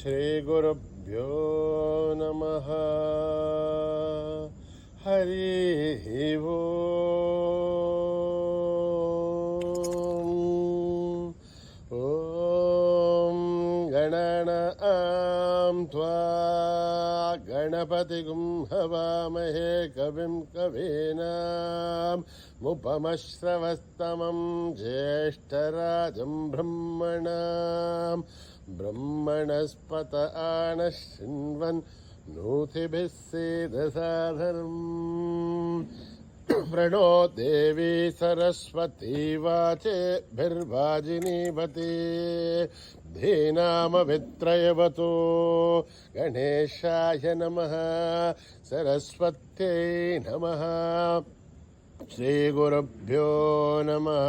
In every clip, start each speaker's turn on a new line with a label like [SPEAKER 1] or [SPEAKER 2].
[SPEAKER 1] श्रीगुरुभ्यो नमः। हरिः ओम्। ॐ गणनां त्वा गणपतिगुं हवामहे कविं कवीनाम् मुपमश्रवस्तमं ज्येष्ठराजं ब्रह्मणाम् ब्रह्मणस्पत आनः शृण्वन् नोतिभिः सीदसादनम्। प्रणो देवी सरस्वती वाचेभिर्वाजिनीवती धीनामभित्रयवतु गणेशाय नमः सरस्वत्यै नमः। श्रीगुरुभ्यो नमः।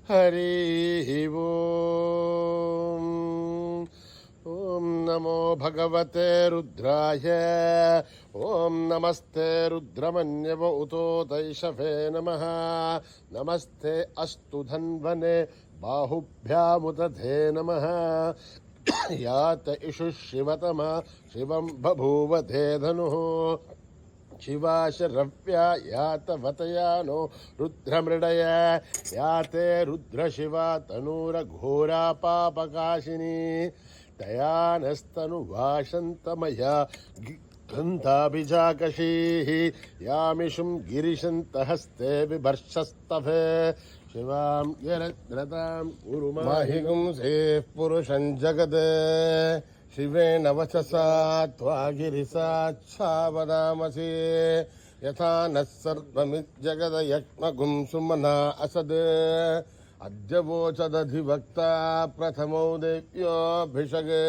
[SPEAKER 1] हरिः ओम्। ॐ नमो भगवते रुद्राय। ॐ नमस्ते रुद्रमन्यव उतोतैषभे नमः। नमस्ते अस्तु धन्वने बाहुभ्यामुदधे नमः। यात इषु शिवतमा शिवं बभूवधे धनुः। शिवाशरव्या यात वतयानो रुद्रमृडय याते रुद्रशिवा तनूरघोरा पापकाशिनी तयानस्तनुभाषन्तमया गन्धाभिजाकशीः यामिषुं गिरिशन्तहस्ते बिभर्षस्तभे शिवां यरत्रतां उरुमाहिगुंसेः पुरुषं जगत् शिवेन वचसा त्वा गिरिसाच्छावदामसि यथा नः सर्वमिज्जगदयक्ष्मगुं सुमना असद् अद्य वोचदधिवक्ता प्रथमो देव्योऽभिषगे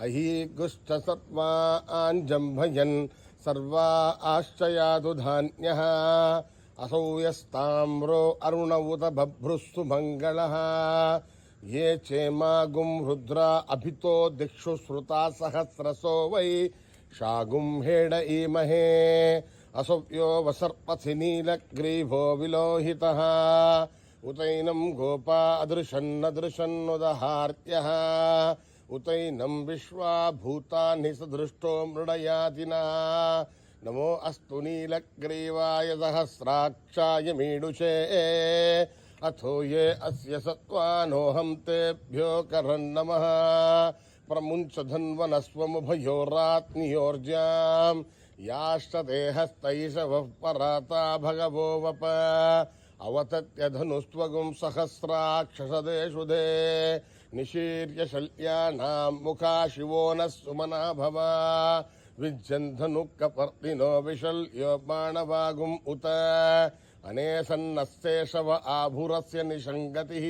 [SPEAKER 1] अहीगुश्च सर्वा आञ्जम्भयन् सर्वा आश्चयादु धान्यः असौ यस्ताम्रो अरुण उत बभ्रुस्सु मङ्गलः ये चेमागुं रुद्रा अभितो दिक्षु श्रुता सहस्रसो वै शागुं हेड ईमहे असव्यो वसर्पथि नीलग्रीभो विलोहितः उतैनं गोपा अदृशन्नदृशन्नुदहार्त्यः उतैनं विश्वा भूतानि सदृष्टो मृडयातिना नमो अस्तु नीलग्रीवाय सहस्राक्षाय मीडुषे अथो ये अस्य सत्त्वानोऽहं तेभ्यो करन्नमः प्रमुञ्च धन्वनस्वमुभयोरात्नियोर्जाम् याश्च हस्तैषवः पराता भगवो वप अवतत्यधनुस्त्वगुं सहस्राक्षसदेषु दे निशीर्य शल्यानां मुखा शिवो नः सुमना भव विज्जन्धनुक्कपर्दिनो विशल्यो बाणवागुम् उत अनेसन्नस्तेषव आभुरस्य निषङ्गतिः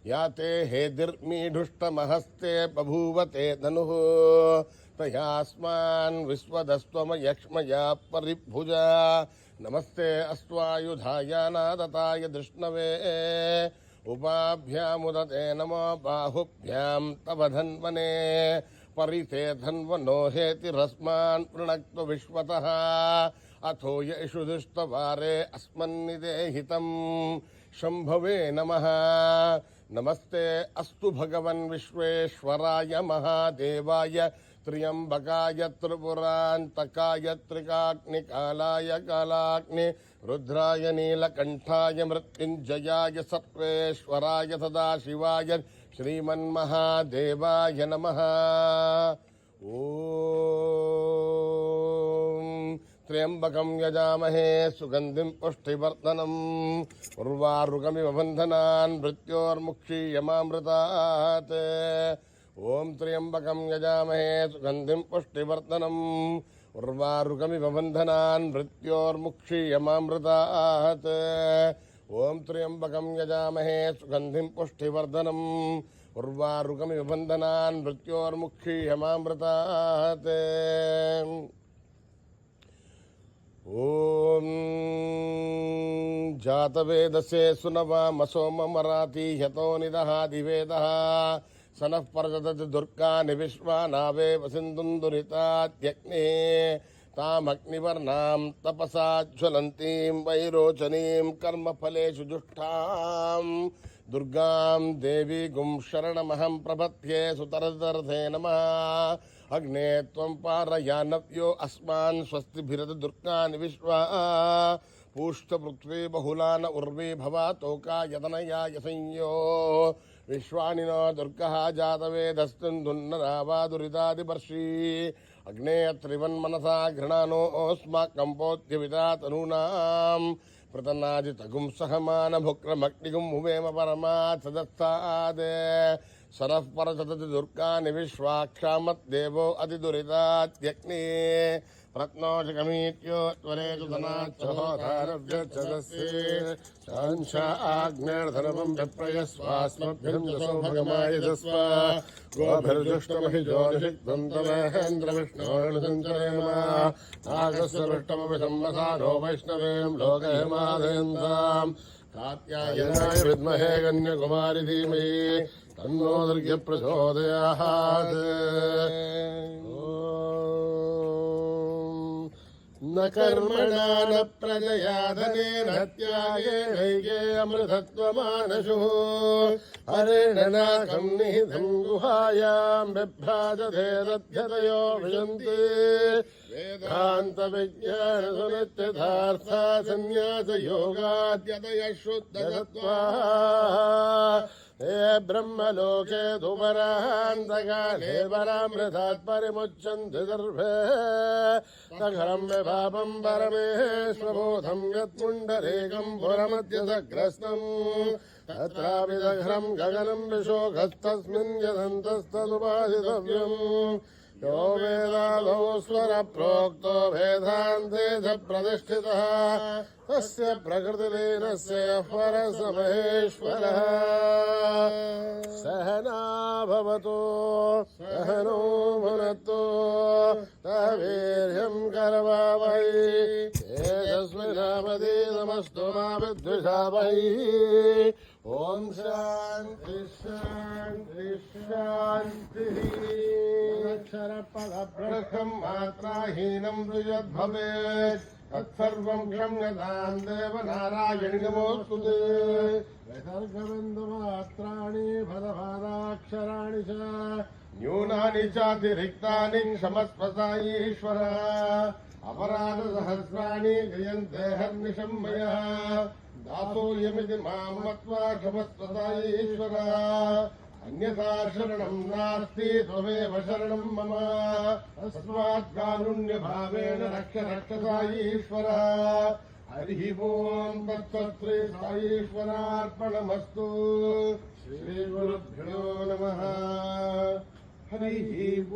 [SPEAKER 1] याते हेदिर्मीढुष्टमहस्ते बभूवते धनुः तयास्मान् विश्वदस्त्वमयक्ष्मया परिभुजा नमस्ते अस्त्वायुधाय नादताय धृष्णवे उपाभ्यामुदते नमो बाहुभ्यां तव धन्वने परिते धन्वनो हेतिरस्मान् पृणक्तु विश्वतः अथो येषु दुष्टवारे अस्मन्निदेहितम् शम्भवे नमः। नमस्ते अस्तु भगवन् विश्वेश्वराय महादेवाय त्र्यम्बकाय त्रिपुरान्तकाय त्रिकाग्निकालाय कालाग्नि रुद्राय नीलकण्ठाय मृत्युञ्जयाय सर्वेश्वराय सदाशिवाय श्रीमन्महादेवाय नमः। ॐ त्र्यम्बकं यजामहे सुगन्धिं पुष्टिवर्धनम् उर्वारुकमिव बन्धनान् मृत्योर्मुक्षीयमामृतात् ॐ त्र्यम्बकं यजामहे सुगन्धिं पुष्टिवर्धनम् उर्वारुकमिव बन्धनान् मृत्योर्मुक्षीयमामृतात् ॐ त्र्यम्बकं यजामहे सुगन्धिं पुष्टिवर्धनम् उर्वारुकमिव बन्धनान् मृत्योर्मुक्षीयमामृतात् ॐ जातवेदसे सुनवामसो ममराति ह्यतो निदहादिवेदः सनः परजदति दुर्गानि विश्वानावे वसिन्धुं दुरितात्यग्ने तामग्निवर्णां तपसा ज्वलन्तीं वैरोचनीं कर्मफलेषु जुष्टां दुर्गां देवी गुं शरणमहं प्रपद्ये सुतरदर्थे नमः अग्ने त्वं पारयानव्यो अस्मान् स्वस्तिभिरत दुर्गानि विश्वा पूष्टपृथ्वी बहुलान उर्वी भवातोका यतनया यसंयो विश्वानि नो दुर्गः जातवेदस्तुन्दुन्नरावा दुरितादिपर्षि अग्ने त्रिवन्मनसा घृणानोऽस्माकं पोत्यविता तनूनां प्रतन्नाजितगुं सहमानभुक्रमग्निगुं हुवेम परमात् सदस्ताद् सरः परचतति दुर्गानि विश्वाक्षामद्देवो अतिदुरितात्यग्ने रत्नोजगमीत्यो त्वरेतु धनाच्छहोधारव्यच्छदस्ये शांशा आग्नेर्धनवं विप्रयस्वास्मभ्यं जसो भगमायजस्व गोभिर्जुष्टमहिजोनिषिक्तं तमहेन्द्रविष्णोर्निसञ्चरेम नागस्य विष्टमपि संवसारो वैष्णवें लोकहेमादयन्ताम् कात्यायनाय विद्महे कन्याकुमारी धीमहि तन्नो दुर्गे प्रचोदयात् न कर्मणा न प्रजया धनेन त्यागेनैके अमृतत्वमानशुः हरेण नाकं निहितं गुहायां बिभ्राजते दध्यतयो विशन्ति वेदान्तविज्ञानसुनित्यथार्था सन्न्यासयोगाद्यतयः शुद्धसत्त्वाः हे ब्रह्मलोके धुपरान्तकाले परामृतात् परिमुच्यन्ति सर्वे सखरं विभावं परमेश्वरबोधं यत्पुण्डरीकं पुरमध्यसग्रस्तम् तत्रापि सखरं गगनं विशोकस्तस्मिन् यदन्तस्तदुपासितव्यम् यो वेदादौ स्वरप्रोक्तो वेदान्ते च प्रतिष्ठितः तस्य प्रकृतिलीनस्य परस महेश्वरः सहना भवतु सहनो भुनक्तु वीर्यं करवावहै तेजस्विनावधीतमस्तु मा विद्विषावहै ओम शांति शांति शांति अक्षर पद ब्रह्म मात्राहीनं द्विजद्भवेत् तत्सर्वं क्षम्यतां देव नारायणि नमोस्तुते विसर्गबिन्दुमात्राणि पदपादाक्षराणि च न्यूनानि चातिरिक्तानि क्षमस्व ईश्वर अपराधसहस्राणि क्रियन्ते हर्निशं मया दासोऽयमिति मां मत्वा क्षमस्व ईश्वर अन्यथा शरणं नास्ति त्वमेव शरणं मम तस्मात् कारुण्यभावेन रक्ष रक्षसा ईश्वर हरिः ओं तत्सत् श्री साईश्वरार्पणमस्तु श्रीगुरुभ्यो नमः हरिः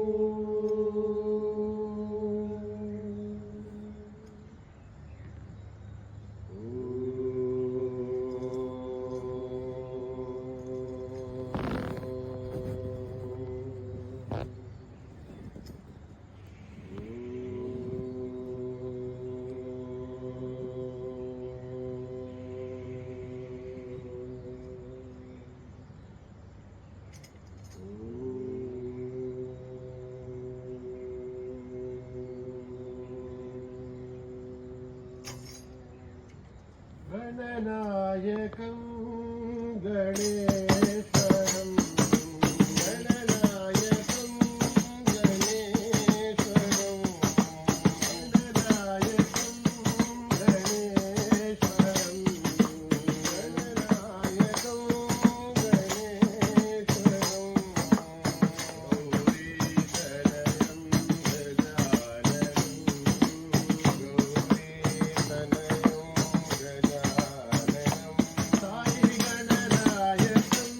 [SPEAKER 1] गणनायकं गणेश्वरं गणनायकं गणेश्वरं गणनायकं गणेश्वरं गणनायकं गणेश्वरं गौरीतनयं गजाननं साई गणनायकं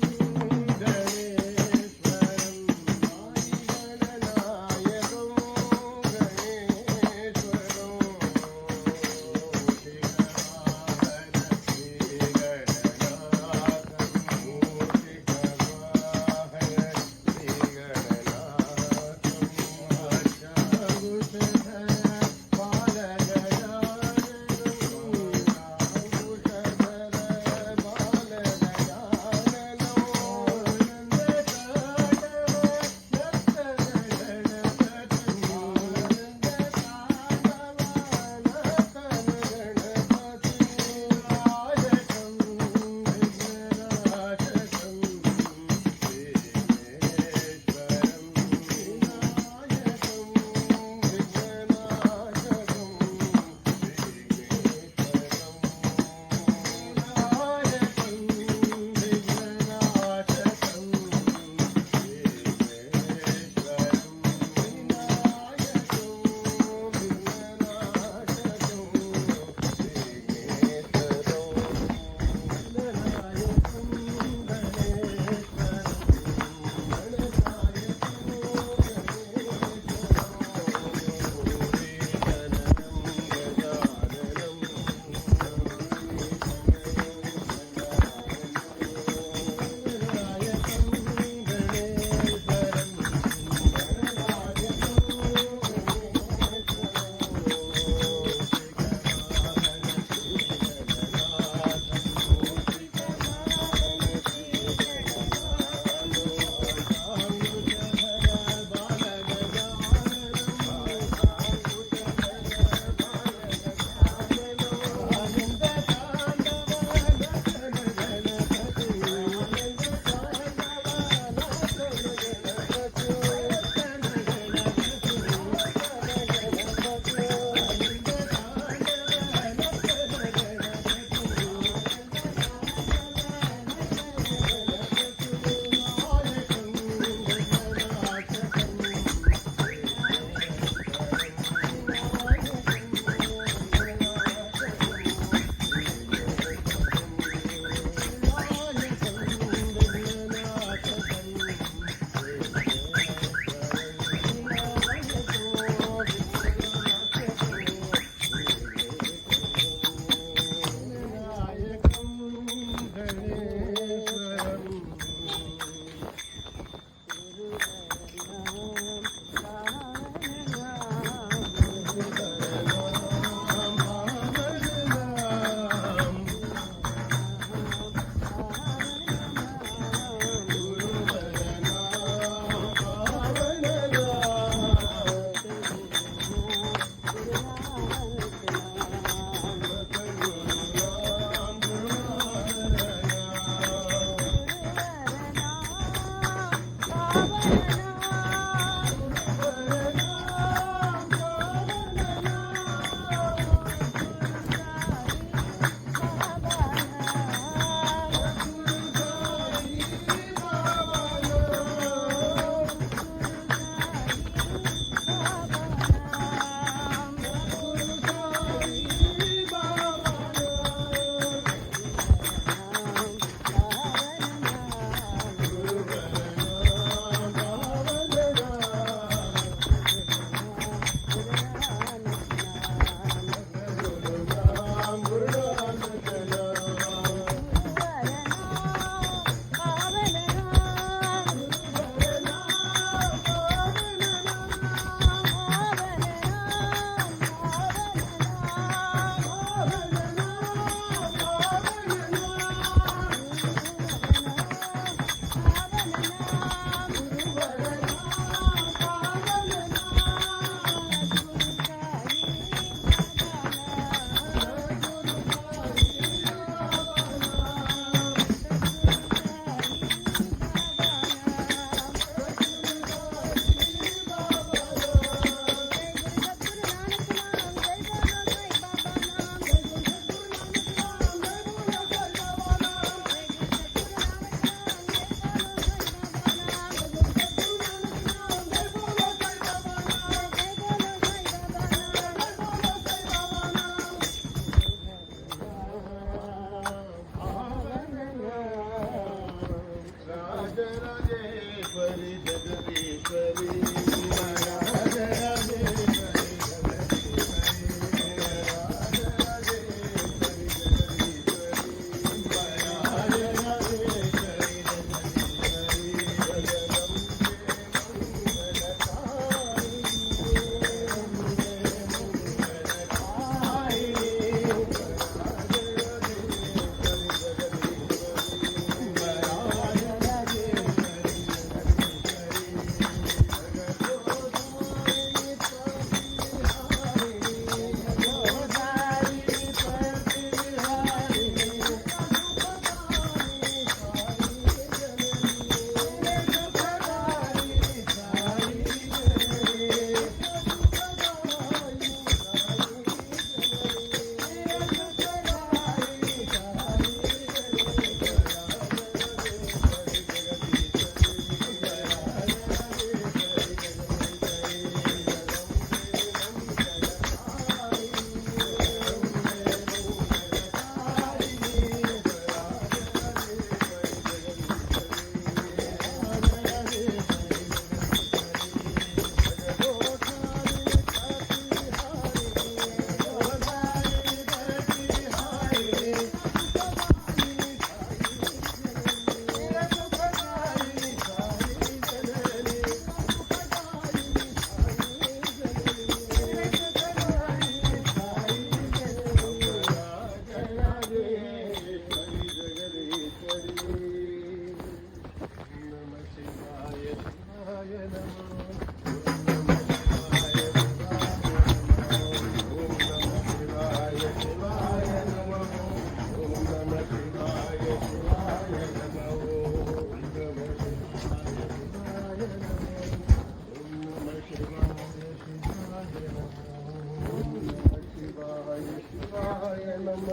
[SPEAKER 1] नमः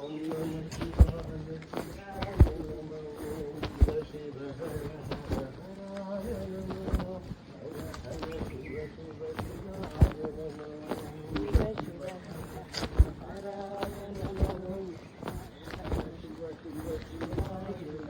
[SPEAKER 1] ओम नमः शिवाय शिव हराय नमः हर शिव शिव शिवाय नमः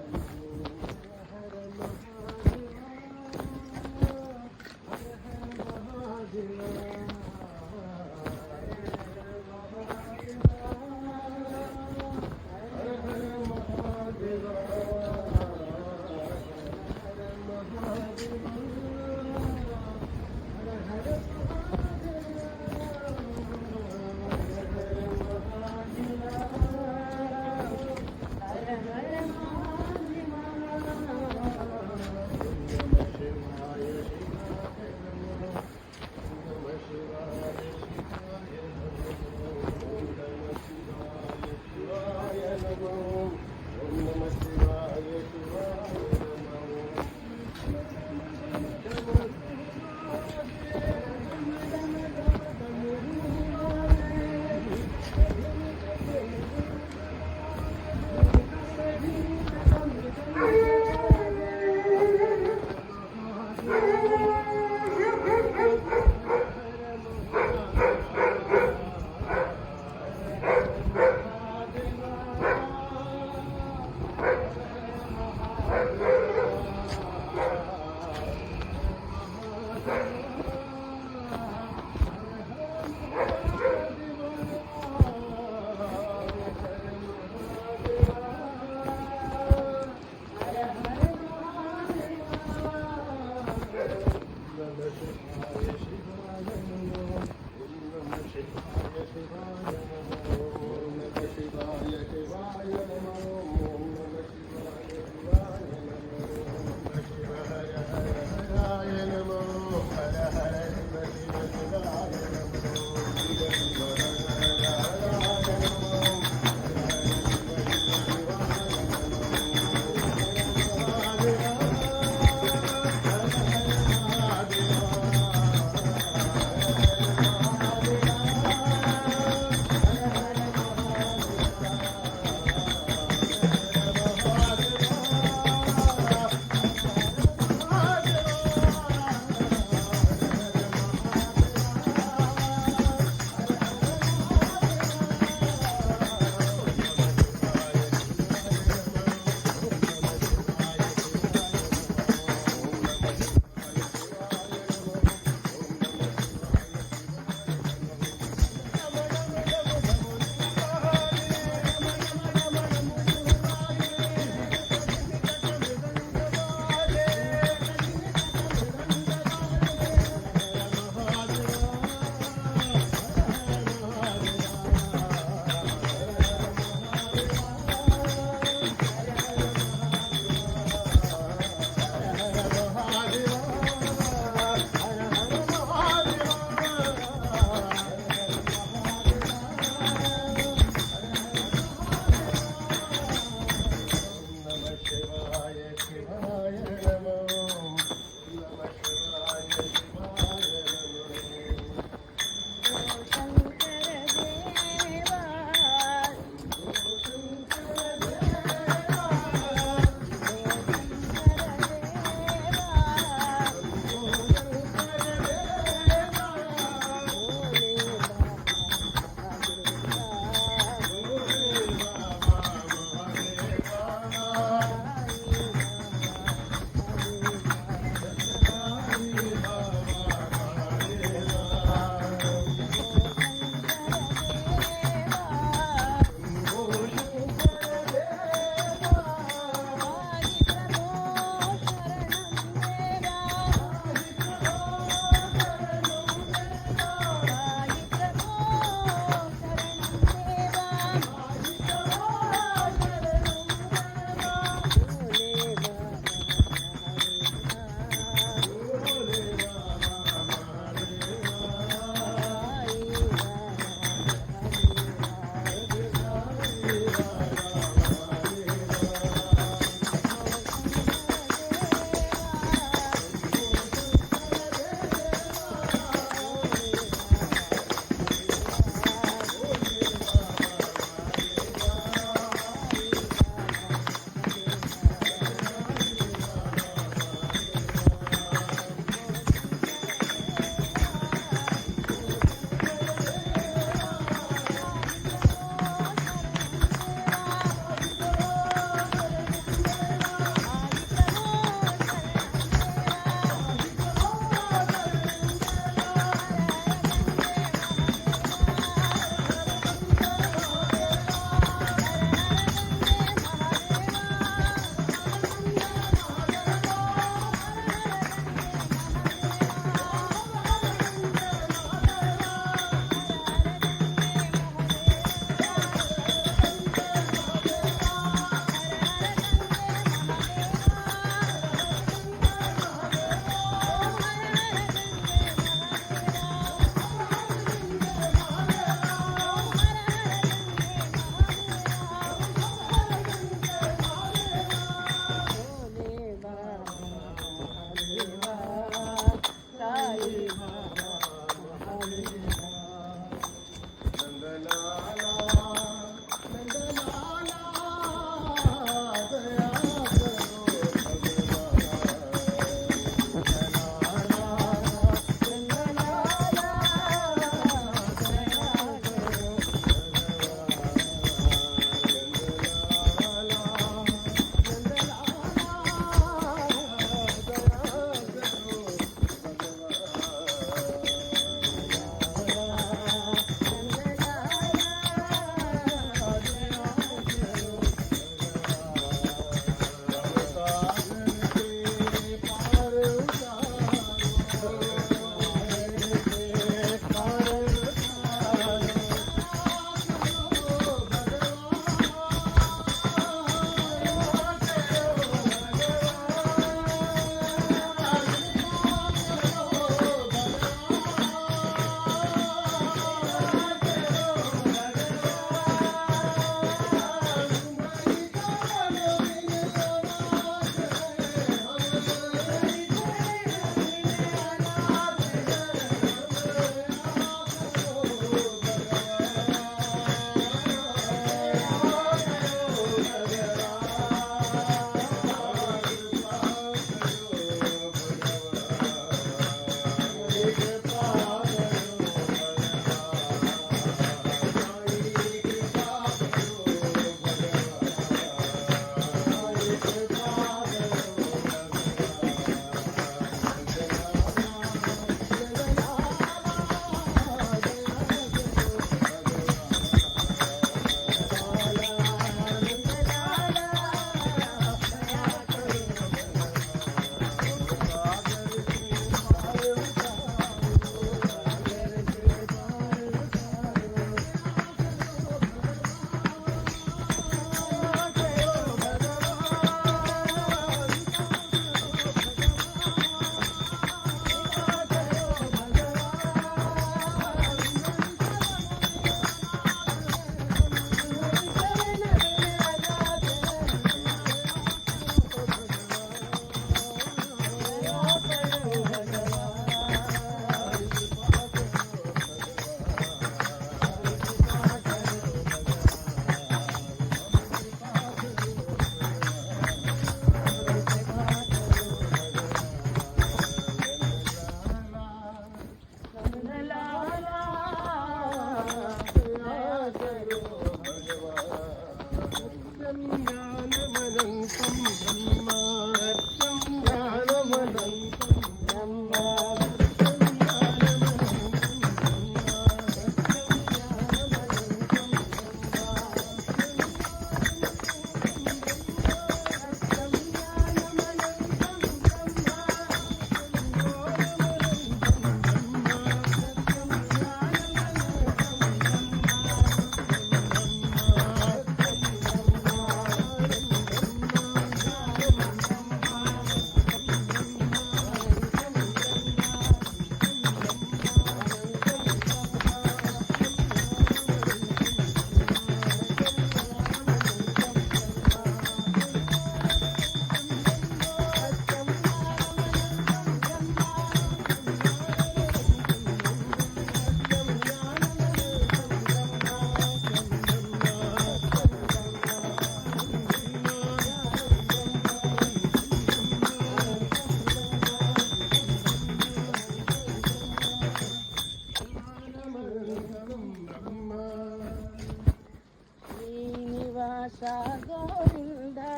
[SPEAKER 2] श्रीनिवासा गोविंदा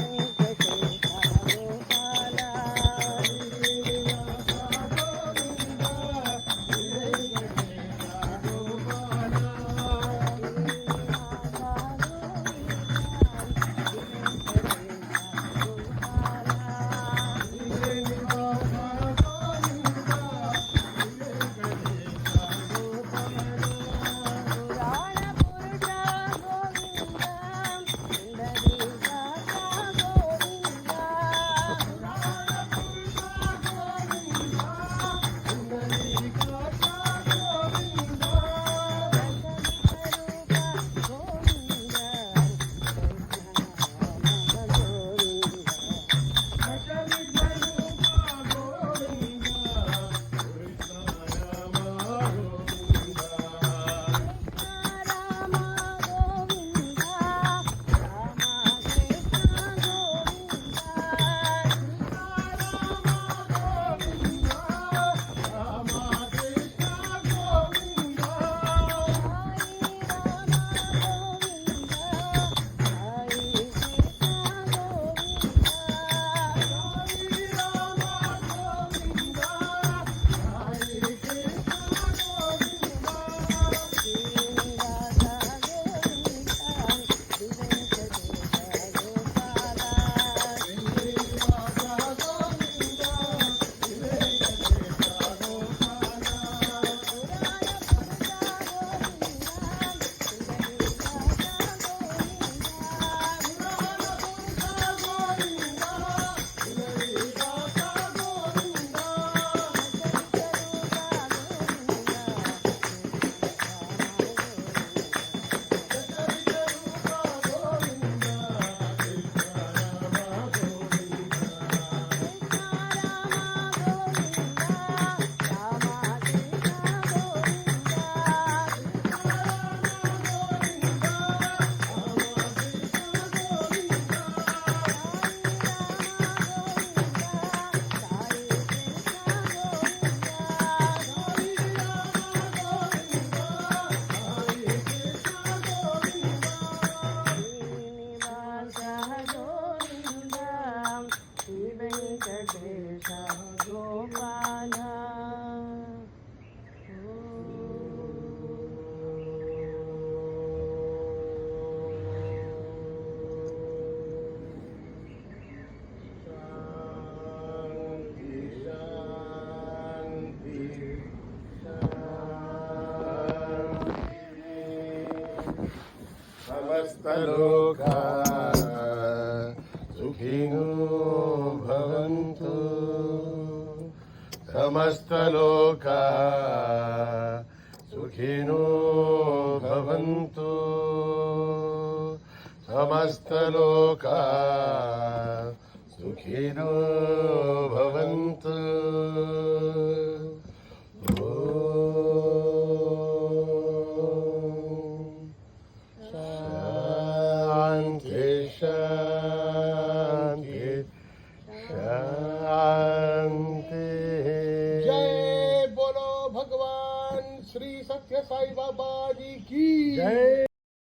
[SPEAKER 2] वेंकटेशा गोपाला वेंकटेशा गोपाला
[SPEAKER 1] समस्त लोका सुखिनो भवन्तु समस्त लोका सुखिनो भवन्तु समस्त लोका सुखिनो भवन्तु शांति शांति शांति।
[SPEAKER 3] जय बोलो भगवान श्री सत्य साई बाबा जी की
[SPEAKER 1] जय